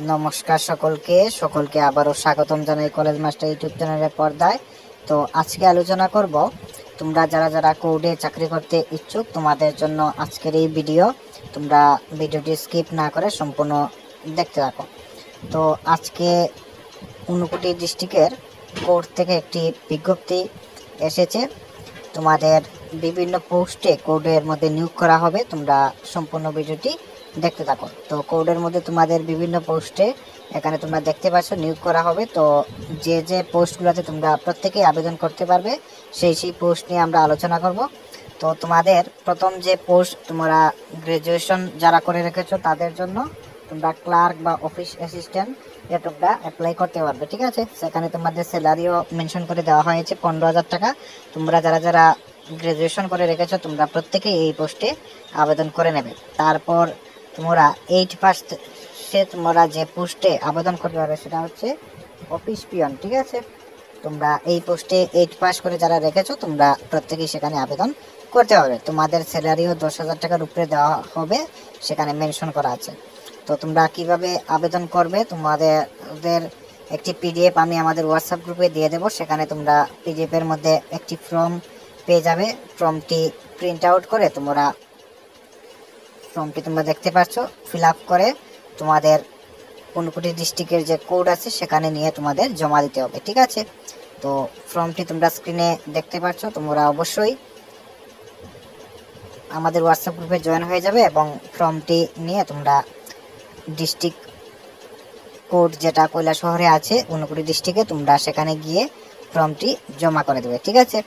নমস্কার সকলকে আবারও স্বাগতম জানাই কলেজ মাস্টার ইউটিউব চ্যানেলের পর্দায়। তো আজকে আলোচনা করব তোমরা যারা কোডে চাকরি করতে ইচ্ছুক তোমাদের জন্য আজকের এই ভিডিও। তোমরা ভিডিওটি স্কিপ না করে সম্পূর্ণ দেখতে থাকো। তো আজকে ঊনকোটি ডিস্ট্রিক্টের কোর্ট থেকে একটি বিজ্ঞপ্তি এসেছে, তোমাদের বিভিন্ন পোস্টে কোডের মধ্যে নিয়োগ করা হবে। তোমরা সম্পূর্ণ ভিডিওটি দেখতে থাকো। তো কোডের মধ্যে তোমাদের বিভিন্ন পোস্টে এখানে তোমরা দেখতে পাচ্ছ নিয়োগ করা হবে। তো যে পোস্টগুলোতে তোমরা প্রত্যেকেই আবেদন করতে পারবে সেই পোস্ট নিয়ে আমরা আলোচনা করব। তো তোমাদের প্রথম যে পোস্ট, তোমরা গ্রাজুয়েশন যারা করে রেখেছো তাদের জন্য তোমরা ক্লার্ক বা অফিস অ্যাসিস্ট্যান্ট তোমরা অ্যাপ্লাই করতে পারবে, ঠিক আছে। সেখানে তোমাদের স্যালারিও মেনশন করে দেওয়া হয়েছে 15,000 টাকা। তোমরা যারা গ্রাজুয়েশন করে রেখেছো তোমরা প্রত্যেকেই এই পোস্টে আবেদন করে নেবে। তারপর তোমরা 8 পাস সে তোমরা যে পোস্টে আবেদন করতে পারবে সেটা হচ্ছে অফিস পিয়ন, ঠিক আছে। তোমরা এই পোস্টে 8 পাস করে যারা রেখেছো তোমরা প্রত্যেকেই সেখানে আবেদন করতে পারবে। তোমাদের স্যালারিও 10,000 টাকার উপরে দেওয়া হবে, সেখানে মেনশন করা আছে। তো তোমরা কিভাবে আবেদন করবে, তোমাদের একটি পিডিএফ আমি আমাদের হোয়াটসঅ্যাপ গ্রুপে দিয়ে দেবো। সেখানে তোমরা পিডিএফের মধ্যে একটি ফর্ম পেয়ে যাবে। ফর্মটি প্রিন্ট আউট করে ফর্মটি তোমরা দেখতে পাচ্ছ, ফিল আপ করে তোমাদের ঊনকোটি ডিস্ট্রিক্টের যে কোড আছে সেখানে নিয়ে তোমাদের জমা দিতে হবে, ঠিক আছে। তো ফর্মটি তোমরা স্ক্রিনে দেখতে পাচ্ছ। তোমরা অবশ্যই আমাদের হোয়াটসঅ্যাপ গ্রুপে জয়েন হয়ে যাবে এবং ফর্মটি নিয়ে তোমরা ডিস্ট্রিক্ট কোড যেটা কৈলাসহরে আছে ঊনকোটি ডিস্ট্রিক্টে তোমরা সেখানে গিয়ে ফর্মটি জমা করে দেবে, ঠিক আছে।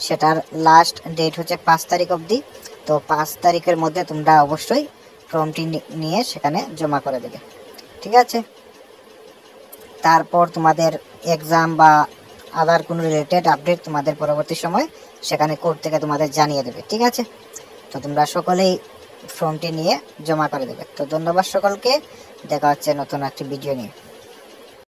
সেটার লাস্ট ডেট হচ্ছে 5 তারিখ অবধি। তো 5 তারিখের মধ্যে তোমরা অবশ্যই ফর্মটি নিয়ে সেখানে জমা করে দেবে, ঠিক আছে। তারপর তোমাদের এক্সাম বা আদার কোনো রিলেটেড আপডেট তোমাদের পরবর্তী সময় সেখানে কোর্ট থেকে তোমাদের জানিয়ে দেবে, ঠিক আছে। তো তোমরা সকলেই ফর্মটি নিয়ে জমা করে দেবে। তো ধন্যবাদ সকলকে, দেখা হচ্ছে নতুন একটি ভিডিও নিয়ে।